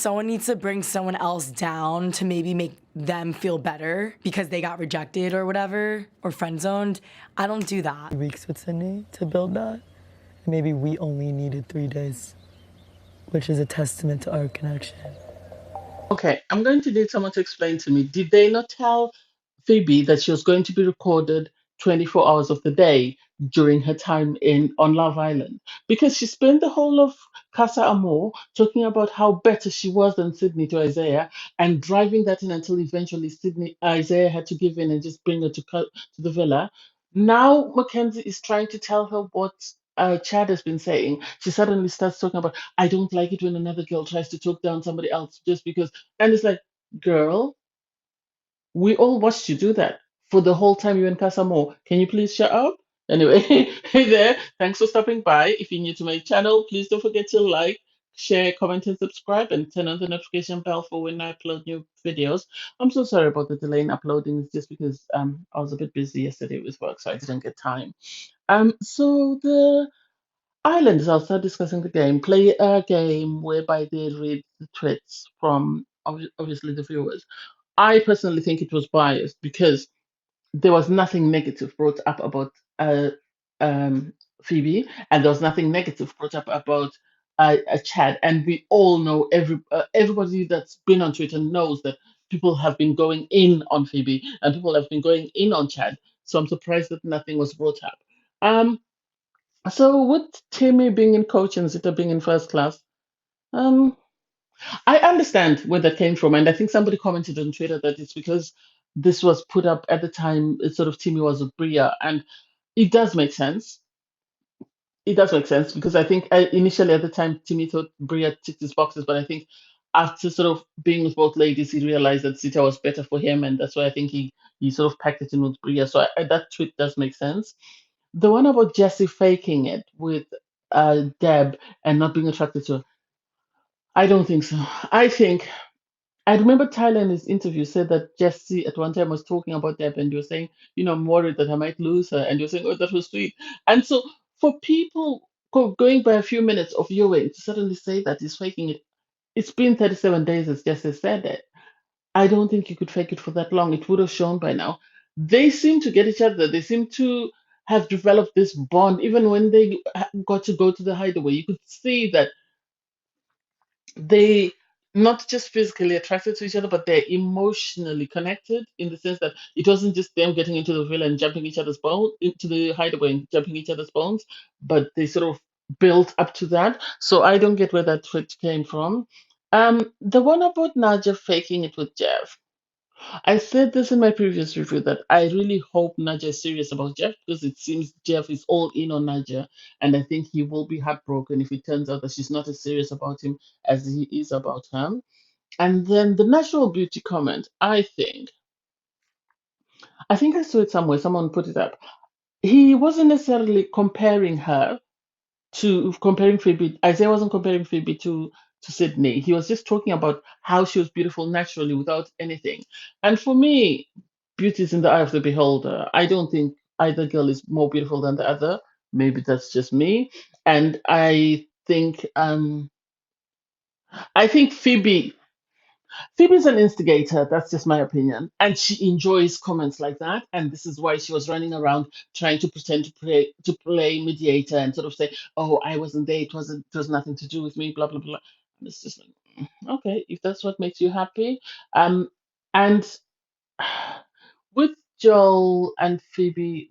Someone needs to bring someone else down to maybe make them feel better because they got rejected or whatever, or friend zoned. I don't do that. Weeks with Sydney to build that. Maybe we only needed 3 days, which is a testament to our connection. Okay, I'm going to need someone to explain to me. Did they not tell Phoebe that she was going to be recorded 24 hours of the day during her time in on Love Island? Because she spent the whole of Casa Amor talking about how better she was than Sydney to Isaiah and driving that in until eventually Isaiah had to give in and just bring her to the villa. Now Mackenzie is trying to tell her what Chad has been saying. She suddenly starts talking about, I don't like it when another girl tries to talk down somebody else just because. And it's like, girl, we all watched you do that for the whole time you were in Casamo. Can you please shut up? Anyway, hey there. Thanks for stopping by. If you're new to my channel, please don't forget to like, share, comment, and subscribe, and turn on the notification bell for when I upload new videos. I'm so sorry about the delay in uploading. It's just because I was a bit busy yesterday with work, so I didn't get time. So the islanders, I'll start discussing the game. Play a game whereby they read the tweets from obviously the viewers. I personally think it was biased because there was nothing negative brought up about uh, Phoebe, and there was nothing negative brought up about Chad. And we all know everybody that's been on Twitter knows that people have been going in on Phoebe and people have been going in on Chad. So I'm surprised that nothing was brought up. Um, so with Timmy being in coach and Zita being in first class, um, I understand where that came from, and I think somebody commented on Twitter that it's because this was put up at the time. It's sort of Timmy was with Bria, and it does make sense. It does make sense because I think initially at the time Timmy thought Bria ticked his boxes, but I think after sort of being with both ladies, he realized that Zita was better for him, and that's why I think he sort of packed it in with Bria. So that tweet does make sense. The one about Jesse faking it with Deb and not being attracted to her, I don't think so. I think I remember Tyler in his interview said that Jesse at one time was talking about Deb and you were saying, I'm worried that I might lose her. And you're saying, oh, that was sweet. And so for people going by a few minutes of viewing to suddenly say that he's faking it, it's been 37 days as Jesse said it. I don't think you could fake it for that long. It would have shown by now. They seem to get each other. They seem to have developed this bond. Even when they got to go to the hideaway, you could see that they not just physically attracted to each other, but they're emotionally connected in the sense that it wasn't just them getting into the villa and jumping each other's bones into the hideaway and jumping each other's bones, but they sort of built up to that. So I don't get where that tweet came from. The one about Naja faking it with Jeff. I said this in my previous review that I really hope Naja is serious about Jeff because it seems Jeff is all in on Naja, and I think he will be heartbroken if it turns out that she's not as serious about him as he is about her. And then the natural beauty comment, I think I saw it somewhere, someone put it up. He wasn't necessarily comparing Phoebe. Isaiah wasn't comparing Phoebe to Sydney. He was just talking about how she was beautiful naturally without anything. And for me, beauty is in the eye of the beholder. I don't think either girl is more beautiful than the other. Maybe that's just me. And I think Phoebe's an instigator. That's just my opinion. And she enjoys comments like that. And this is why she was running around trying to pretend to play mediator and sort of say, oh, I wasn't there. It was nothing to do with me, blah, blah, blah. And it's just like, okay, if that's what makes you happy. And with Joel and Phoebe,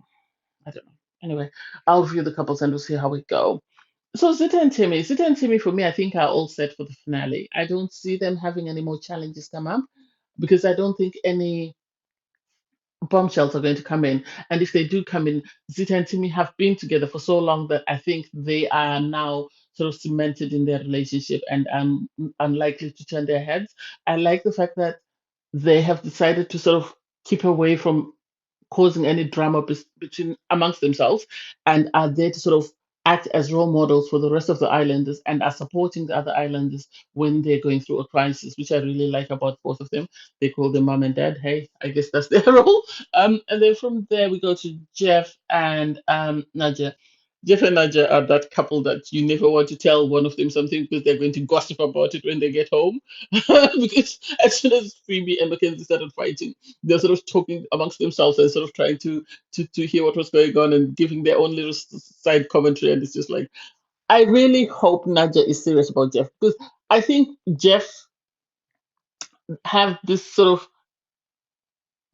I don't know. Anyway, I'll review the couples and we'll see how we go. So Zita and Timmy for me, I think are all set for the finale. I don't see them having any more challenges come up because I don't think any bombshells are going to come in. And if they do come in, Zita and Timmy have been together for so long that I think they are now sort of cemented in their relationship and unlikely to turn their heads. I like the fact that they have decided to sort of keep away from causing any drama between amongst themselves and are there to sort of act as role models for the rest of the islanders and are supporting the other islanders when they're going through a crisis, which I really like about both of them. They call them mom and dad. Hey, I guess that's their role. And then from there we go to Jeff and Nadia. Jeff and Naja are that couple that you never want to tell one of them something because they're going to gossip about it when they get home. Because as soon as Phoebe and Mackenzie started fighting, they're sort of talking amongst themselves and sort of trying to hear what was going on and giving their own little side commentary. And it's just like, I really hope Naja is serious about Jeff because I think Jeff have this sort of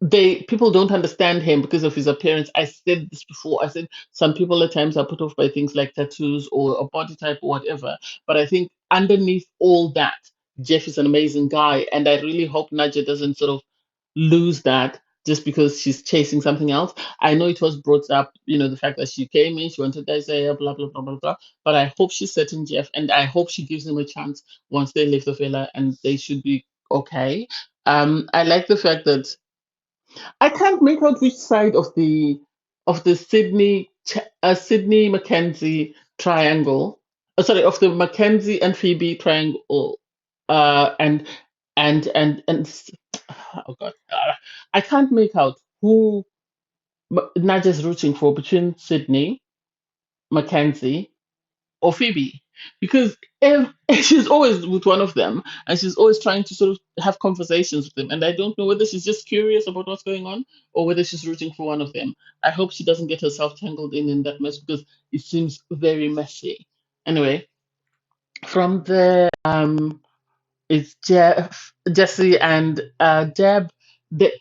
they people don't understand him because of his appearance. I said this before. I said some people at times are put off by things like tattoos or a body type or whatever. But I think underneath all that, Jeff is an amazing guy, and I really hope Naja doesn't sort of lose that just because she's chasing something else. I know it was brought up, the fact that she came in, she wanted Isaiah, blah blah blah blah blah. But I hope she's setting Jeff, and I hope she gives him a chance once they leave the villa, and they should be okay. I like the fact that I can't make out which side of the Sydney Mackenzie triangle. Sorry, of the Mackenzie and Phoebe triangle. And oh god, I can't make out who Nadia's rooting for between Sydney, Mackenzie, or Phoebe because she's always with one of them and she's always trying to sort of have conversations with them. And I don't know whether she's just curious about what's going on or whether she's rooting for one of them. I hope she doesn't get herself tangled in that mess because it seems very messy. Anyway, from there, it's Jesse, and Deb. They,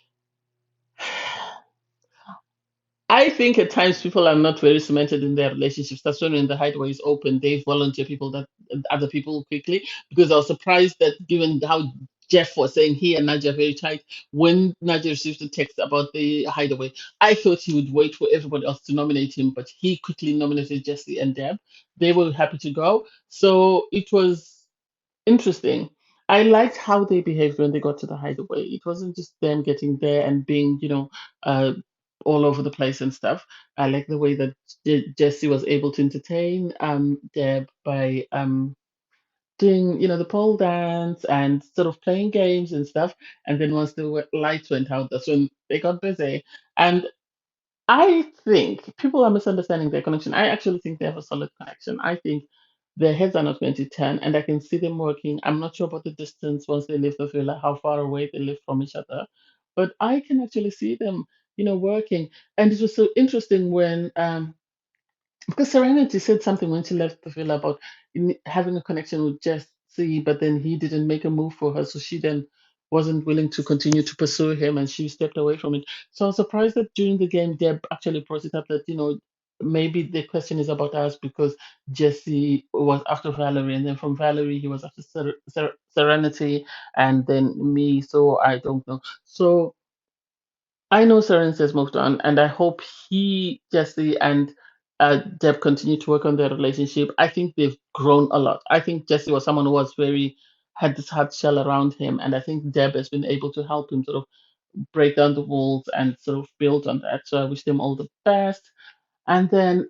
I think at times people are not very cemented in their relationships. That's when the hideaway is open, they volunteer people that other people quickly. Because I was surprised that given how Jeff was saying he and Nadia are very tight, when Nadia received the text about the hideaway, I thought he would wait for everybody else to nominate him, but he quickly nominated Jesse and Deb. They were happy to go. So it was interesting. I liked how they behaved when they got to the hideaway. It wasn't just them getting there and being, uh, all over the place and stuff. I like the way that Jesse was able to entertain Deb by doing, the pole dance and sort of playing games and stuff. And then once the lights went out, that's when they got busy. And I think people are misunderstanding their connection. I actually think they have a solid connection. I think their heads are not going to turn, and I can see them working. I'm not sure about the distance once they leave the villa, how far away they live from each other, but I can actually see them, working. And it was so interesting when because Serenity said something when she left the villa about having a connection with Jesse, but then he didn't make a move for her, so she then wasn't willing to continue to pursue him, and she stepped away from it. So I was surprised that during the game, Deb actually brought it up that maybe the question is about us because Jesse was after Valerie, and then from Valerie he was after Serenity, and then me. So I don't know. So I know Serenity has moved on, and I hope Jesse, and Deb continue to work on their relationship. I think they've grown a lot. I think Jesse was someone who was had this hard shell around him, and I think Deb has been able to help him sort of break down the walls and sort of build on that. So I wish them all the best. And then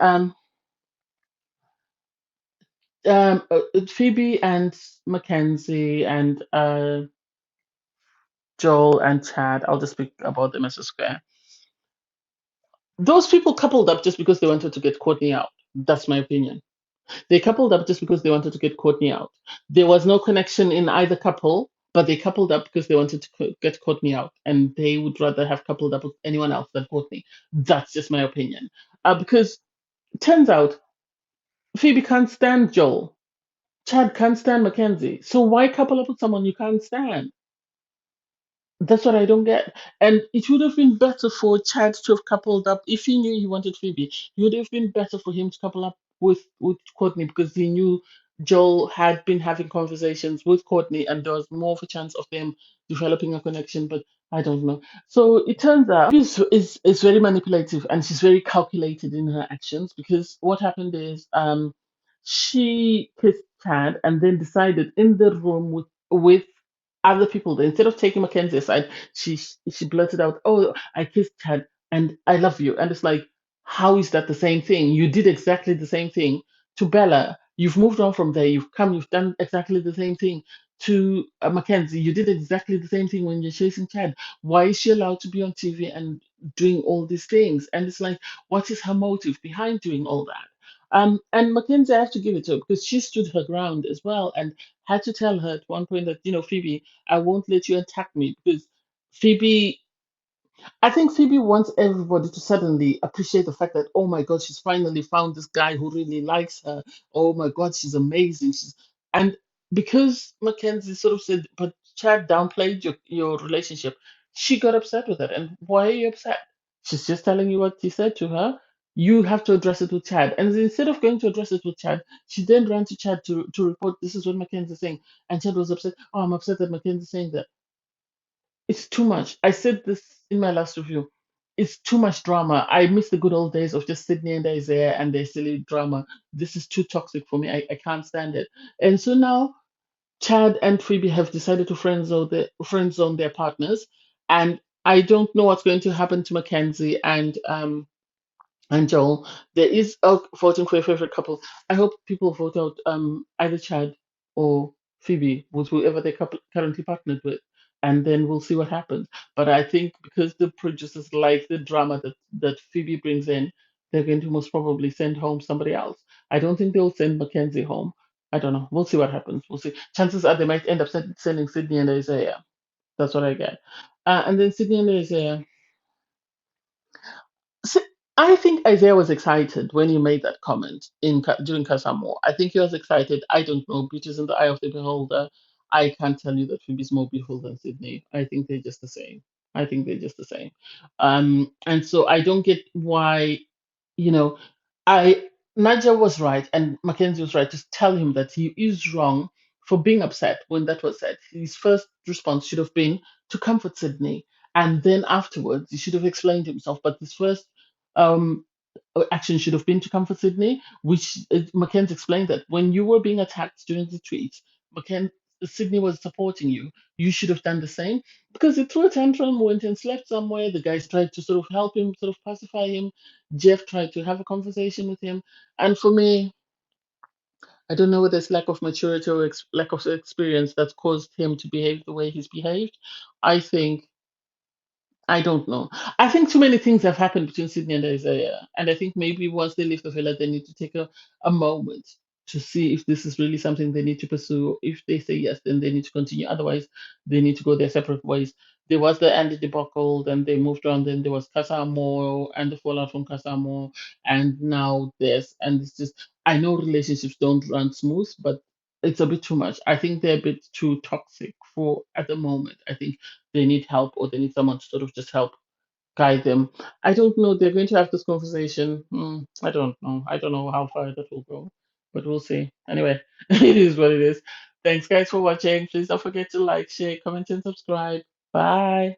Phoebe and Mackenzie and Joel and Chad, I'll just speak about them as a square. Those people coupled up just because they wanted to get Courtney out. That's my opinion. They coupled up just because they wanted to get Courtney out. There was no connection in either couple, but they coupled up because they wanted to get Courtney out, and they would rather have coupled up with anyone else than Courtney. That's just my opinion. Because it turns out Phoebe can't stand Joel. Chad can't stand Mackenzie. So why couple up with someone you can't stand? That's what I don't get. And it would have been better for Chad to have coupled up. If he knew he wanted Phoebe, it would have been better for him to couple up with Courtney because he knew Joel had been having conversations with Courtney and there was more of a chance of them developing a connection. But I don't know. So it turns out is very manipulative and she's very calculated in her actions because what happened is she kissed Chad and then decided in the room with other people. Instead of taking Mackenzie aside, she blurted out, "Oh, I kissed Chad, and I love you." And it's like, how is that the same thing? You did exactly the same thing to Bella. You've moved on from there. You've done exactly the same thing to Mackenzie. You did exactly the same thing when you're chasing Chad. Why is she allowed to be on TV and doing all these things? And it's like, what is her motive behind doing all that? And Mackenzie, I have to give it to her because she stood her ground as well and had to tell her at one point that, Phoebe, I won't let you attack me because Phoebe I think Phoebe wants everybody to suddenly appreciate the fact that, oh my God, she's finally found this guy who really likes her. Oh my God, she's amazing. And because Mackenzie sort of said, but Chad downplayed your relationship, she got upset with it. And why are you upset? She's just telling you what he said to her. You have to address it with Chad. And instead of going to address it with Chad, she then ran to Chad to report this is what Mackenzie's saying. And Chad was upset. Oh, I'm upset that Mackenzie's saying that. It's too much. I said this in my last review. It's too much drama. I miss the good old days of just Sydney and Isaiah and their silly drama. This is too toxic for me. I can't stand it. And so now Chad and Phoebe have decided to friend zone their partners. And I don't know what's going to happen to Mackenzie and Joel. There is a voting for a favorite couple. I hope people vote out either Chad or Phoebe with whoever they're currently partnered with, and then we'll see what happens. But I think because the producers like the drama that Phoebe brings in, they're going to most probably send home somebody else. I don't think they'll send Mackenzie home. I don't know. We'll see what happens. We'll see. Chances are they might end up sending Sydney and Isaiah. That's what I get. And then Sydney and Isaiah. See, I think Isaiah was excited when he made that comment during Casamore. I think he was excited. I don't know. Beauty is in the eye of the beholder. I can't tell you that Phoebe's more beautiful than Sydney. I think they're just the same. I think they're just the same. And so I don't get why, you know, I Nigel was right and Mackenzie was right to tell him that he is wrong for being upset when that was said. His first response should have been to comfort Sydney, and then afterwards he should have explained himself. But his first um, action should have been to comfort Sydney, which Mackenzie explained that when you were being attacked during the tweets, Mackenzie. Sydney was supporting you. You should have done the same because he threw a tantrum, went and slept somewhere. The guys tried to sort of help him, sort of pacify him. Jeff tried to have a conversation with him. And for me, I don't know whether it's lack of maturity or lack of experience that's caused him to behave the way he's behaved. I think I don't know. I think too many things have happened between Sydney and Isaiah. And I think maybe once they leave the villa, they need to take a moment to see if this is really something they need to pursue. If they say yes, then they need to continue. Otherwise, they need to go their separate ways. There was the Andy debacle, then they moved on, then there was Casa Amor and the fallout from Casa Amor, and now this. And it's just, I know relationships don't run smooth, but it's a bit too much. I think they're a bit too toxic for at the moment. I think they need help or they need someone to sort of just help guide them. I don't know. They're going to have this conversation. I don't know. I don't know how far that will go, but we'll see. Anyway, it is what it is. Thanks, guys, for watching. Please don't forget to like, share, comment, and subscribe. Bye.